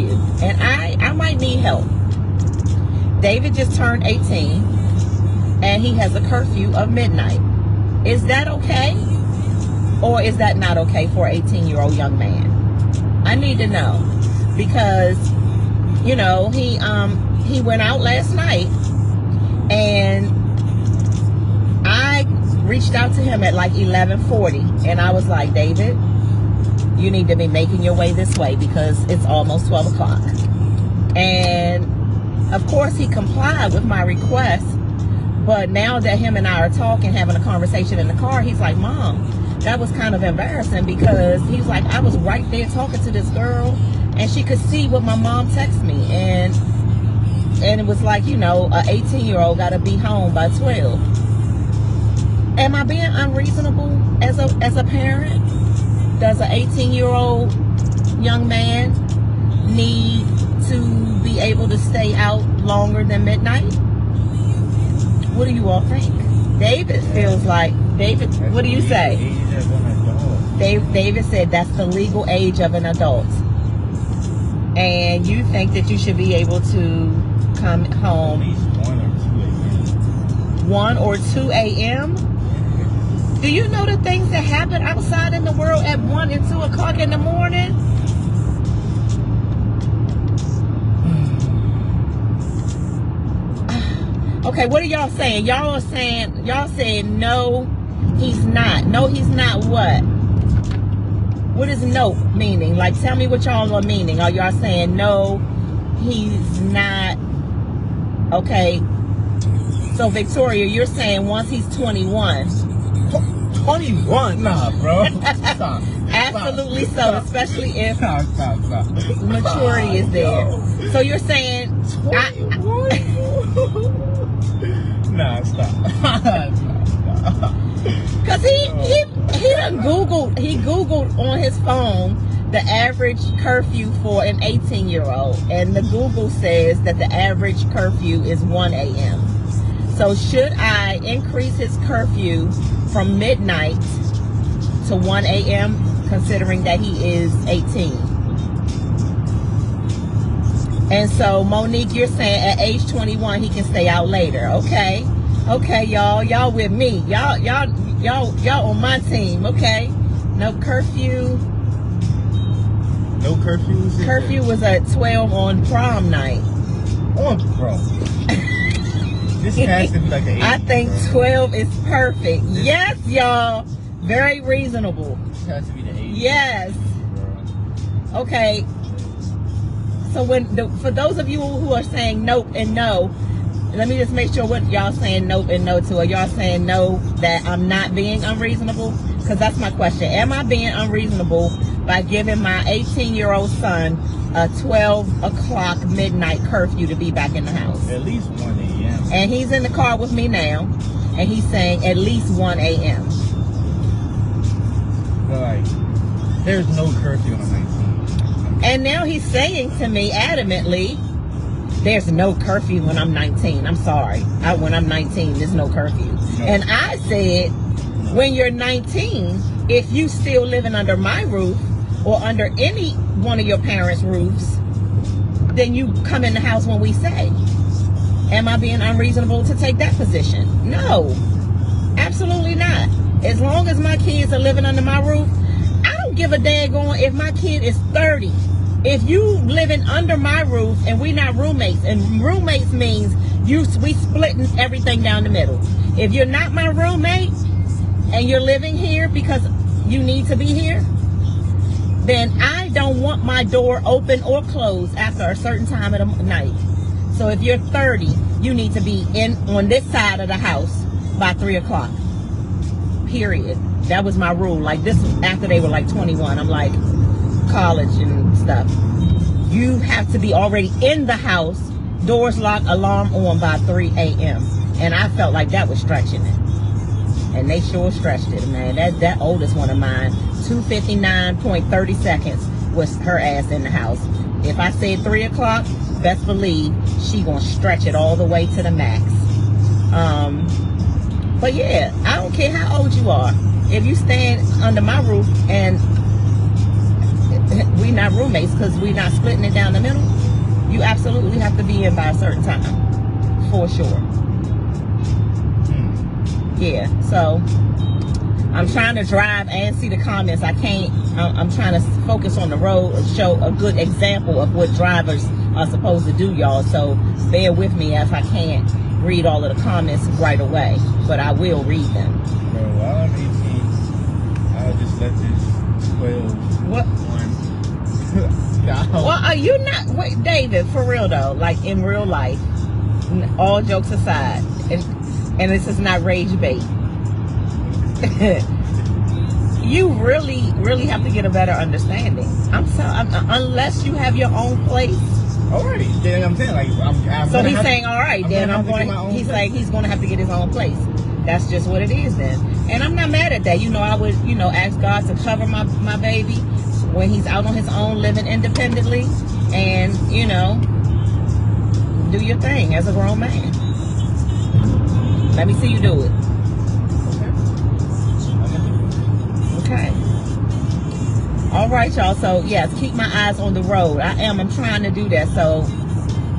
curfew, and I might need help. David just turned 18, and he has a curfew of midnight. Is that okay? Or is that not okay for an 18-year-old young man? I need to know, because, you know, he went out last night, and I reached out to him at like 11:40, and I was like, David, you need to be making your way this way because it's almost 12 o'clock. And of course he complied with my request, but now that him and I are talking, having a conversation in the car, he's like, Mom, that was kind of embarrassing, because he's like, I was right there talking to this girl, and she could see what my mom texted me, and it was like, you know, a 18-year-old got to be home by 12. Am I being unreasonable as a parent? Does an 18-year-old young man need to be able to stay out longer than midnight? What do you all think? David feels like, David, what do you say? David said that's the legal age of an adult. And you think that you should be able to come home at least 1 or 2 a.m.? 1 or 2 a.m.? Do you know the things that happen outside in the world at 1 and 2 o'clock in the morning? Okay, what are y'all saying? Y'all saying no, he's not. No, he's not what? What is no meaning? Like, tell me what y'all are meaning. Are y'all saying no, he's not? Okay. So, Victoria, you're saying once he's 21. 21? Nah, bro. Stop. Absolutely Stop. so, Stop. especially if Stop. maturity is there. So you're saying 21? Nah, stop. Because he Googled on his phone the average curfew for an 18-year-old, and the Google says that the average curfew is 1 a.m. So should I increase his curfew from midnight to 1 a.m. considering that he is 18? And so, Monique, you're saying at age 21 he can stay out later. Okay, y'all with me. Y'all on my team. Okay, no curfew. No curfews? Curfew was at 12 on prom night. On prom. This has to be like an 80, I think bro. 12 is perfect. Yes, y'all. Very reasonable. This has to be the 80. Yes. Bro. Okay. So for those of you who are saying nope and no, let me just make sure what y'all saying nope and no to. Are y'all saying no, that I'm not being unreasonable? Because that's my question. Am I being unreasonable by giving my 18-year-old son a 12 o'clock midnight curfew to be back in the house? At least 1 a.m. And he's in the car with me now, and he's saying at least 1 a.m. But like, there's no curfew on 19. And now he's saying to me adamantly, there's no curfew when I'm 19. I'm sorry. When I'm 19, there's no curfew. No. And I said, when you're 19, if you still living under my roof or under any one of your parents' roofs, then you come in the house when we say. Am I being unreasonable to take that position? No, absolutely not. As long as my kids are living under my roof, I don't give a daggone if my kid is 30. If you living under my roof and we not roommates, and roommates means we splitting everything down the middle. If you're not my roommate and you're living here because you need to be here, then I don't want my door open or closed after a certain time of the night. So if you're 30, you need to be on this side of the house by 3 o'clock. Period. That was my rule. Like this, after they were like 21, I'm like, college and stuff. You have to be already in the house, doors locked, alarm on by 3 a.m. And I felt like that was stretching it. And they sure stretched it, man. That oldest one of mine, 2:59.30 seconds was her ass in the house. If I said 3 o'clock, best believe she gonna stretch it all the way to the max. But yeah, I don't care how old you are. If you stand under my roof and we not roommates because we not splitting it down the middle, you absolutely have to be in by a certain time, for sure. Yeah, so I'm trying to drive and see the comments. I can't. I'm trying to focus on the road and show a good example of what drivers are supposed to do, y'all. So bear with me if I can't read all of the comments right away, but I will read them. Bro, while I'm 18, I'll just let this 12 What? one down. Well, are you not? Wait, David, for real though, like in real life, all jokes aside, and this is not rage bait. You really have to get a better understanding. Unless you have your own place. Alright, then I'm saying, like, so he's saying, all right, then I'm going. He's like, he's going to have to get his own place. That's just what it is then. And I'm not mad at that. You know, I would, ask God to cover my baby when he's out on his own, living independently, and do your thing as a grown man. Let me see you do it. Okay. All right, y'all. So yes, keep my eyes on the road. I'm trying to do that. So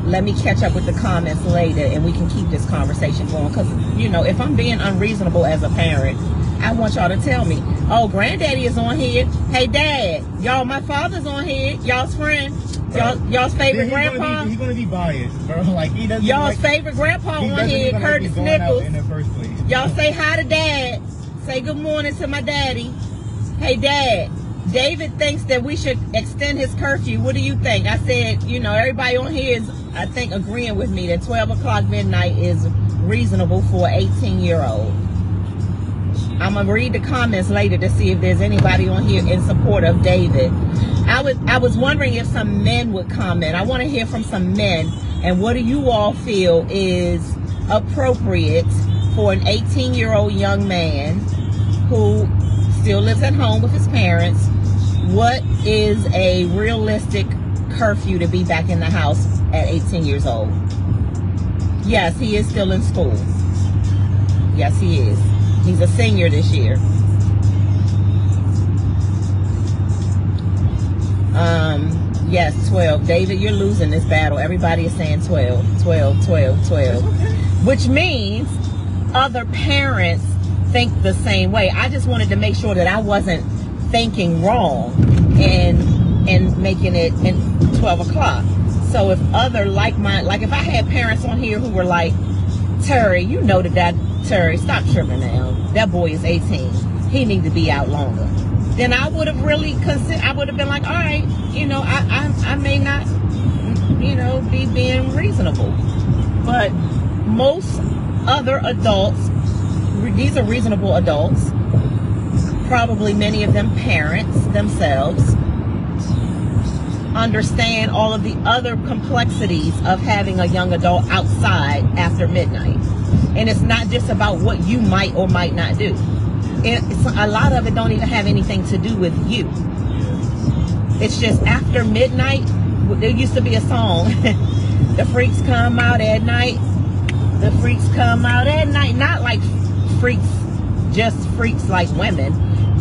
let me catch up with the comments later, and we can keep this conversation going. Because if I'm being unreasonable as a parent, I want y'all to tell me. Oh, granddaddy is on here. Hey, dad, y'all, my father's on here. Y'all's friend. Y'all's favorite grandpa. He's gonna be biased, bro. Like he doesn't. Y'all's favorite grandpa on here, Curtis Nichols. In the first place. Y'all say hi to dad. Say good morning to my daddy. Hey, dad. David thinks that we should extend his curfew. What do you think? I said, everybody on here is, I think, agreeing with me that 12 o'clock midnight is reasonable for an 18-year-old. I'm going to read the comments later to see if there's anybody on here in support of David. I was wondering if some men would comment. I want to hear from some men. And what do you all feel is appropriate for an 18-year-old young man who still lives at home with his parents? What is a realistic curfew to be back in the house at 18 years old? Yes, he is still in school. Yes, he is. He's a senior this year. Yes, 12. David, you're losing this battle. Everybody is saying 12, 12, 12, 12. Okay. Which means other parents think the same way. I just wanted to make sure that I wasn't thinking wrong and making it in 12 o'clock. So if other like if I had parents on here who were like, Terry, Terry, stop tripping now. That boy is 18. He needs to be out longer. Then I would have really I would have been like, all right, I may not, be being reasonable. But most other adults, these are reasonable adults, probably many of them parents themselves, understand all of the other complexities of having a young adult outside after midnight. And it's not just about what you might or might not do. A lot of it don't even have anything to do with you. It's just after midnight. There used to be a song, the freaks come out at night. The freaks come out at night. Not like freaks, just freaks like women.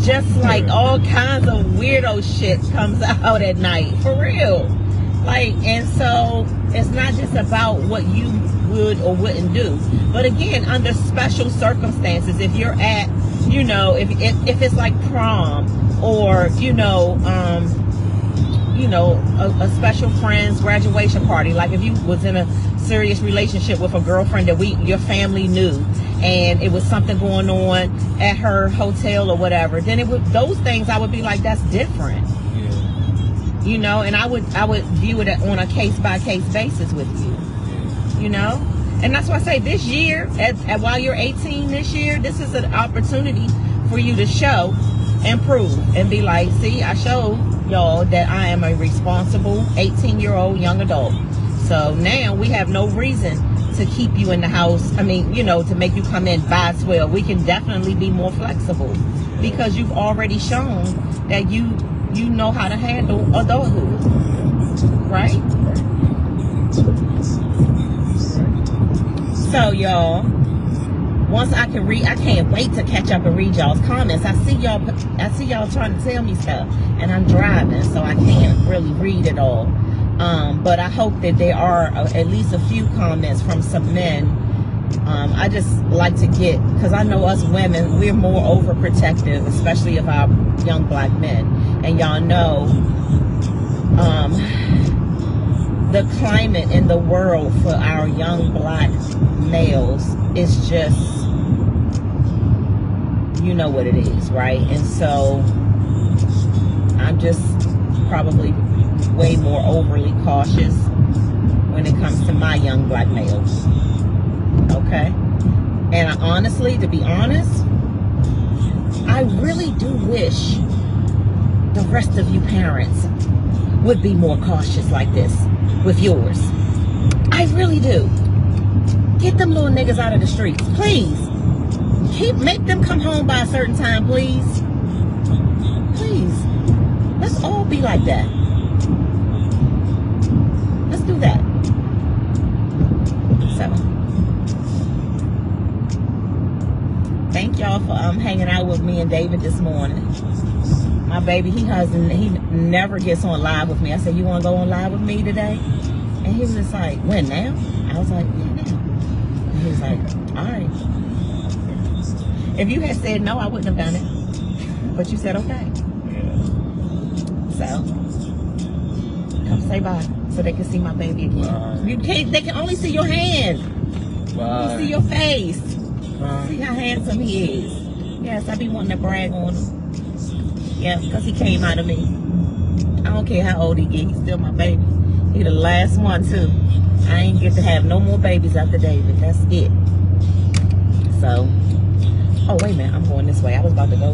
Just like all kinds of weirdo shit comes out at night. For real. And so it's not just about what you would or wouldn't do. But again, under special circumstances, if you're at, if it's like prom or, a special friend's graduation party, like if you was in a serious relationship with a girlfriend that your family knew, and it was something going on at her hotel or whatever, then those things I would be like, that's different. Yeah. And I would view it on a case-by-case basis with you. And that's why I say this year, while you're 18 this year, this is an opportunity for you to show and prove and be like, see, I showed y'all that I am a responsible 18-year-old young adult. So now we have no reason to keep you in the house. I mean, to make you come in by 12. We can definitely be more flexible because you've already shown that you know how to handle adulthood, right? So y'all, once I can read, I can't wait to catch up and read y'all's comments. I see y'all trying to tell me stuff, and I'm driving, so I can't really read it all. But I hope that there are at least a few comments from some men. I just like to get, because I know us women, we're more overprotective, especially of our young black men. And y'all know the climate in the world for our young black males is just, you know what it is, right? And so I'm just probably way more overly cautious when it comes to my young black males. Okay? And I honestly, to be honest, I really do wish the rest of you parents would be more cautious like this with yours. I really do. Get them little niggas out of the streets, please. Make them come home by a certain time, please. Please. Let's all be like that. Let's do that. So, thank y'all for hanging out with me and David this morning. My baby, he never gets on live with me. I said, you want to go on live with me today? And he was just like, when, now? I was like, yeah, now. And he was like, all right. If you had said no, I wouldn't have done it. But you said okay. So, come say bye so they can see my baby again. Bye. They can only see your hand. Bye. See your face. Bye. See how handsome he is. Yes, I be wanting to brag on him. Yeah, because he came out of me. I don't care how old he gets, he's still my baby. He the last one too. I ain't get to have no more babies after David. That's it. So, oh wait a minute, I'm going this way. I was about to go